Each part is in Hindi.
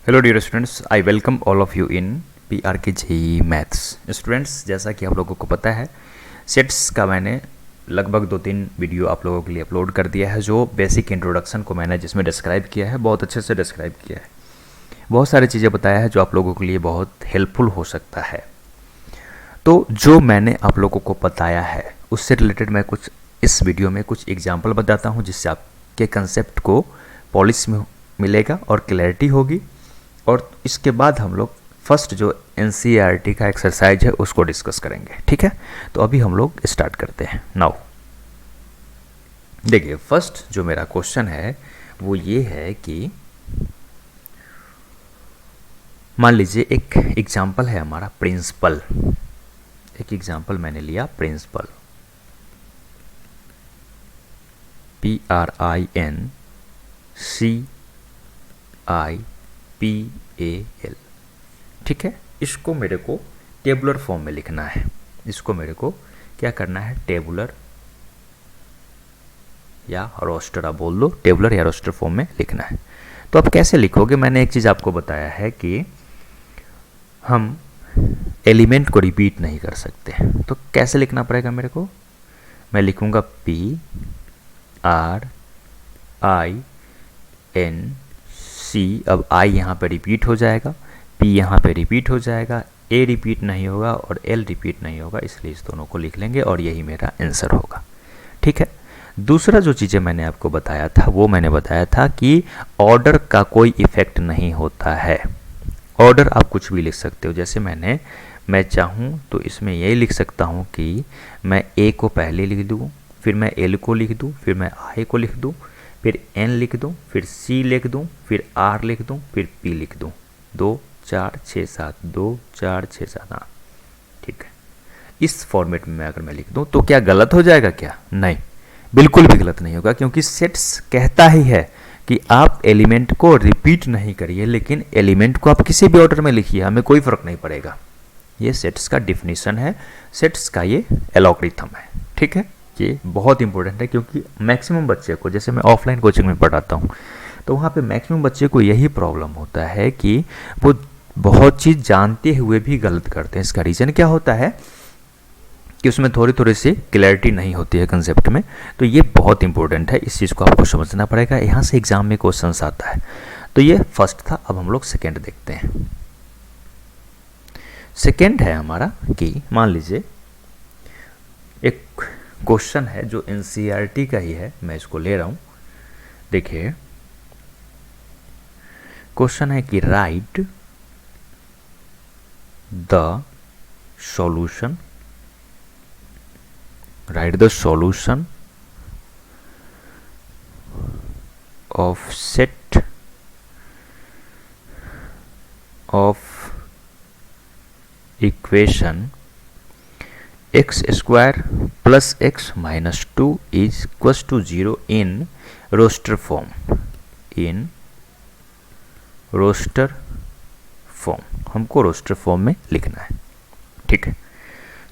Hello dear students, I welcome all of you in PR के जेई मैथ्स। स्टूडेंट्स, जैसा कि आप लोगों को पता है, सेट्स का मैंने लगभग 2-3 वीडियो आप लोगों के लिए अपलोड कर दिया है। जो बेसिक इंट्रोडक्शन को मैंने जिसमें डिस्क्राइब किया है, बहुत अच्छे से डिस्क्राइब किया है, बहुत सारी चीज़ें बताया है जो आप लोगों के लिए बहुत हेल्पफुल हो सकता है। तो जो मैंने आप लोगों को बताया है उससे रिलेटेड मैं कुछ इस वीडियो में कुछ एग्जाम्पल बताता हूँ, जिससे आपके कंसेप्ट को पॉलिश में मिलेगा और क्लैरिटी होगी। और इसके बाद हम लोग फर्स्ट जो एनसीईआरटी का एक्सरसाइज है उसको डिस्कस करेंगे। ठीक है, तो अभी हम लोग स्टार्ट करते हैं। नाउ देखिए, फर्स्ट जो मेरा क्वेश्चन है वो ये है कि मान लीजिए एक एग्जाम्पल है हमारा प्रिंसिपल। एक एग्जाम्पल मैंने लिया प्रिंसिपल, PRINCIPAL। ठीक है, इसको मेरे को टेबुलर फॉर्म में लिखना है। इसको मेरे को क्या करना है, टेबुलर या रोस्टर, आप बोल दो, टेबुलर या रोस्टर फॉर्म में लिखना है। तो आप कैसे लिखोगे, मैंने एक चीज़ आपको बताया है कि हम एलिमेंट को रिपीट नहीं कर सकते। तो कैसे लिखना पड़ेगा मेरे को, मैं लिखूंगा PRINC। अब आई यहाँ पे रिपीट हो जाएगा, P यहाँ पे रिपीट हो जाएगा, A रिपीट नहीं होगा और L रिपीट नहीं होगा, इसलिए इस दोनों को लिख लेंगे और यही मेरा आंसर होगा। ठीक है, दूसरा जो चीज़ें मैंने आपको बताया था वो मैंने बताया था कि ऑर्डर का कोई इफेक्ट नहीं होता है। ऑर्डर आप कुछ भी लिख सकते हो, जैसे मैं चाहूँ तो इसमें यही लिख सकता हूँ कि मैं A को पहले लिख दूँ, फिर मैं L को लिख दूँ, फिर मैं I को लिख दूँ, फिर N लिख दूँ, फिर C लिख दूँ, फिर R लिख दूँ, फिर P लिख दूँ। 2 4 6 7, 2 4 6 7, हाँ ठीक है। इस फॉर्मेट में अगर मैं लिख दूँ तो क्या गलत हो जाएगा क्या? नहीं, बिल्कुल भी गलत नहीं होगा, क्योंकि सेट्स कहता ही है कि आप एलिमेंट को रिपीट नहीं करिए, लेकिन एलिमेंट को आप किसी भी ऑर्डर में लिखिए, हमें कोई फर्क नहीं पड़ेगा। ये सेट्स का डिफिनीशन है, सेट्स का ये एल्गोरिथम है। ठीक है, ये बहुत इंपॉर्टेंट है, क्योंकि मैक्सिमम बच्चे को, जैसे मैं ऑफलाइन कोचिंग में पढ़ाता हूँ तो वहाँ पे मैक्सिमम बच्चे को यही प्रॉब्लम होता है कि वो बहुत चीज़ जानते हुए भी गलत करते हैं। इसका रीज़न क्या होता है कि उसमें थोड़ी थोड़ी सी क्लैरिटी नहीं होती है कंसेप्ट में। तो ये बहुत इंपॉर्टेंट है, इस चीज़ को आपको समझना पड़ेगा, यहाँ से एग्जाम में क्वेश्चन आता है। तो ये फर्स्ट था, अब हम लोग सेकेंड देखते हैं। सेकेंड है हमारा कि मान लीजिए एक क्वेश्चन है जो एनसीईआरटी का ही है, मैं इसको ले रहा हूँ। देखिए, क्वेश्चन है कि right the solution, write the solution of set of equation x square plus x minus 2 is equals to 0 in roster form। in roster form, हमको roster form में लिखना है। ठीक है,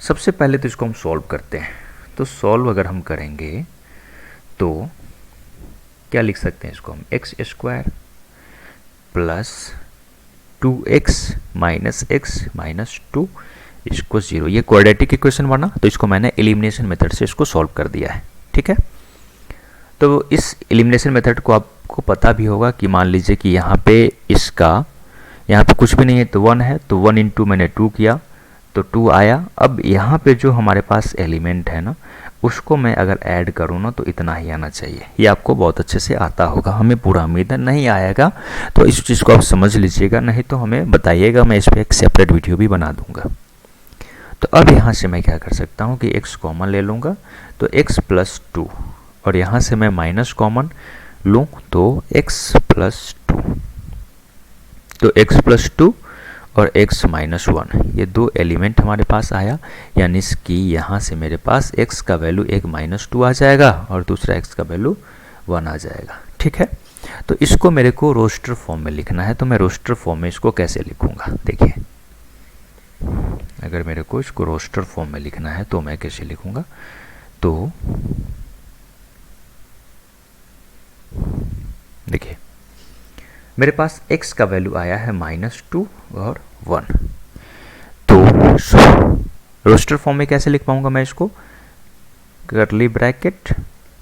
सबसे पहले तो इसको हम सॉल्व करते हैं। तो सॉल्व अगर हम करेंगे तो क्या लिख सकते हैं इसको हम, x square plus 2x minus x minus 2 इसको 0। ये क्वाड्रेटिक इक्वेशन बना, तो इसको मैंने एलिमिनेशन मेथड से इसको सॉल्व कर दिया है। ठीक है, तो इस एलिमिनेशन मेथड को आपको पता भी होगा कि मान लीजिए कि यहाँ पे कुछ भी नहीं है तो 1 है, तो 1 इंटू मैंने 2 किया तो 2 आया। अब यहाँ पे जो हमारे पास एलिमेंट है ना, उसको मैं अगर ऐड करूँ ना तो इतना ही आना चाहिए। ये आपको बहुत अच्छे से आता होगा, हमें पूरा उम्मीद है। नहीं आएगा तो इस चीज़ को आप समझ लीजिएगा, नहीं तो हमें बताइएगा, मैं इस पर एक सेपरेट वीडियो भी बना दूंगा। तो अब यहाँ से मैं क्या कर सकता हूँ कि x कॉमन ले लूँगा, तो x प्लस 2, और यहाँ से मैं माइनस कॉमन लूँ तो x प्लस 2, तो x प्लस 2 और x माइनस 1, ये दो एलिमेंट हमारे पास आया, यानी कि यहाँ से मेरे पास x का वैल्यू एक माइनस 2 आ जाएगा और दूसरा x का वैल्यू 1 आ जाएगा। ठीक है, तो इसको मेरे को रोस्टर फॉर्म में लिखना है। तो मैं रोस्टर फॉर्म में इसको कैसे लिखूंगा, देखिए, अगर मेरे को इसको रोस्टर फॉर्म में लिखना है तो मैं कैसे लिखूंगा, तो देखिए मेरे पास x का वैल्यू आया है -2 और 1। तो रोस्टर फॉर्म में कैसे लिख पाऊंगा मैं इसको, कर्ली ब्रैकेट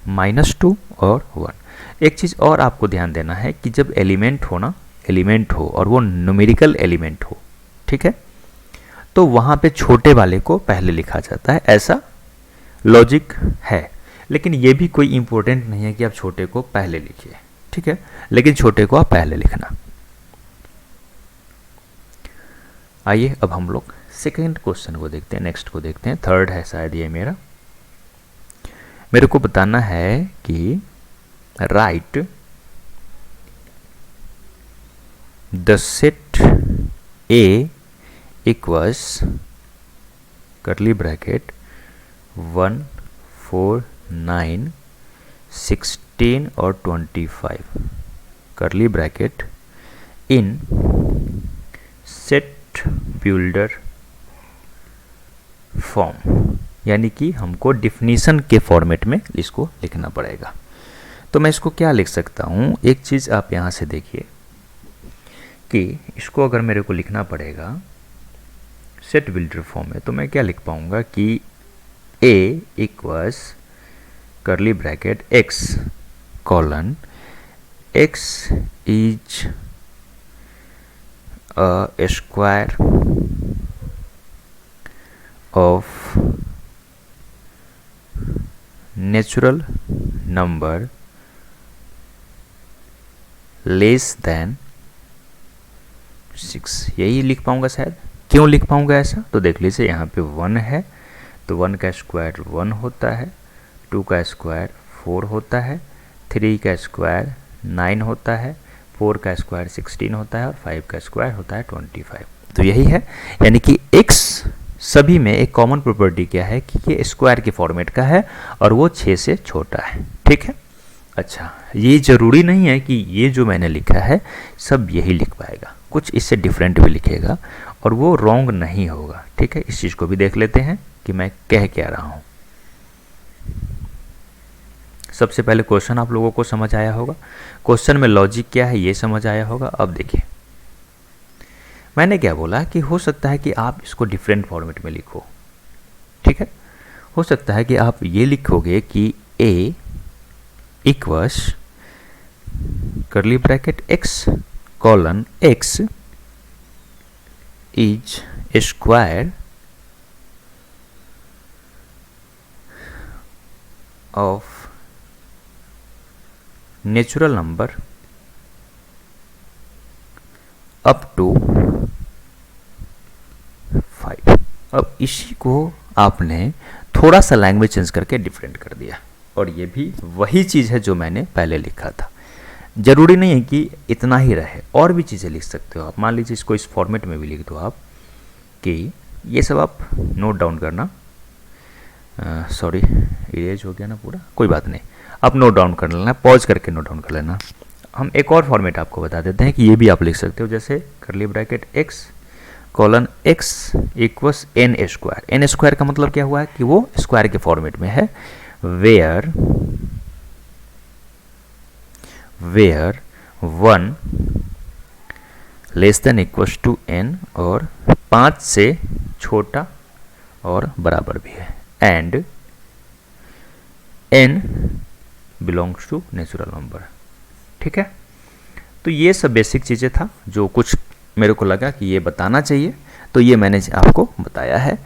-2 और 1। एक चीज़ और आपको ध्यान देना है कि जब एलिमेंट हो और वो न्यूमेरिकल एलिमेंट हो, ठीक है, तो वहाँ पे छोटे वाले को पहले लिखा जाता है, ऐसा लॉजिक है। लेकिन ये भी कोई इम्पोर्टेंट नहीं है कि आप छोटे को पहले लिखिए, ठीक है, लेकिन छोटे को आप पहले लिखना। आइए अब हम लोग सेकेंड क्वेश्चन को देखते हैं, नेक्स्ट को देखते हैं, थर्ड है शायद ये मेरे को बताना है कि right the set A equals curly bracket 1, 4, 9, 16 और 25 curly bracket in set builder form, यानी कि हमको डिफिनीशन के फॉर्मेट में इसको लिखना पड़ेगा। तो मैं इसको क्या लिख सकता हूँ, एक चीज़ आप यहाँ से देखिए कि इसको अगर मेरे को लिखना पड़ेगा सेट बिल्डर फॉर्म में, तो मैं क्या लिख पाऊँगा कि A equals curly bracket x colon x is a square of natural number less than 6। यही लिख पाऊंगा शायद। क्यों लिख पाऊंगा ऐसा, तो देख लीजिए यहाँ पे 1 है, तो 1 का स्क्वायर 1 होता है, 2 का स्क्वायर 4 होता है, 3 का स्क्वायर 9 होता है, 4 का स्क्वायर 16 होता है और 5 का स्क्वायर होता है 25। तो यही है, यानी कि x सभी में एक कॉमन प्रॉपर्टी क्या है कि ये स्क्वायर के फॉर्मेट का है और वो 6 से छोटा है, ठीक है। अच्छा, ये ज़रूरी नहीं है कि ये जो मैंने लिखा है सब यही लिख पाएगा, कुछ इससे डिफरेंट भी लिखेगा और वो रॉन्ग नहीं होगा, ठीक है। इस चीज़ को भी देख लेते हैं कि मैं कह क्या रहा हूँ। सबसे पहले क्वेश्चन आप लोगों को समझ आया होगा, क्वेश्चन में लॉजिक क्या है ये समझ आया होगा। अब देखिए मैंने क्या बोला कि हो सकता है कि आप इसको डिफरेंट फॉर्मेट में लिखो, ठीक है। हो सकता है कि आप ये लिखोगे कि A equals curly bracket x colon x is square of natural number up to 5। अब इसी को आपने थोड़ा सा लैंग्वेज चेंज करके डिफरेंट कर दिया और ये भी वही चीज़ है जो मैंने पहले लिखा था। ज़रूरी नहीं है कि इतना ही रहे, और भी चीज़ें लिख सकते हो आप। मान लीजिए इसको इस फॉर्मेट में भी लिख दो आप कि ये सब आप नोट डाउन करना। सॉरी इरेज हो गया ना पूरा, कोई बात नहीं, आप नोट डाउन कर लेना, पॉज करके नोट डाउन कर लेना। हम एक और फॉर्मेट आपको बता देते हैं कि ये भी आप लिख सकते हो, जैसे curly bracket x colon x equals n square. n square का मतलब क्या हुआ है कि वो स्क्वायर के फॉर्मेट में है, where 1 less than equals to n और 5 से छोटा और बराबर भी है, and n belongs to natural number, ठीक है। तो ये सब बेसिक चीज़ें था जो कुछ मेरे को लगा कि ये बताना चाहिए, तो ये मैंने आपको बताया है।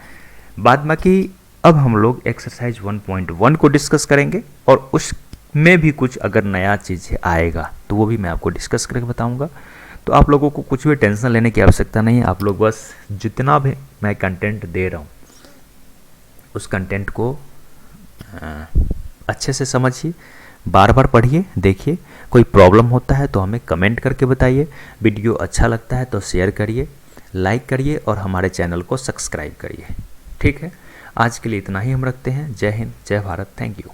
बाद बाकी अब हम लोग एक्सरसाइज 1.1 को डिस्कस करेंगे और उसमें भी कुछ अगर नया चीज़ आएगा तो वो भी मैं आपको डिस्कस करके बताऊंगा। तो आप लोगों को कुछ भी टेंशन लेने की आवश्यकता नहीं है, आप लोग बस जितना भी मैं कंटेंट दे रहा हूँ उस कंटेंट को अच्छे से समझिए, बार बार पढ़िए, देखिए। कोई प्रॉब्लम होता है तो हमें कमेंट करके बताइए। वीडियो अच्छा लगता है तो शेयर करिए, लाइक करिए और हमारे चैनल को सब्सक्राइब करिए, ठीक है। आज के लिए इतना ही हम रखते हैं। जय हिंद, जय भारत, थैंक यू।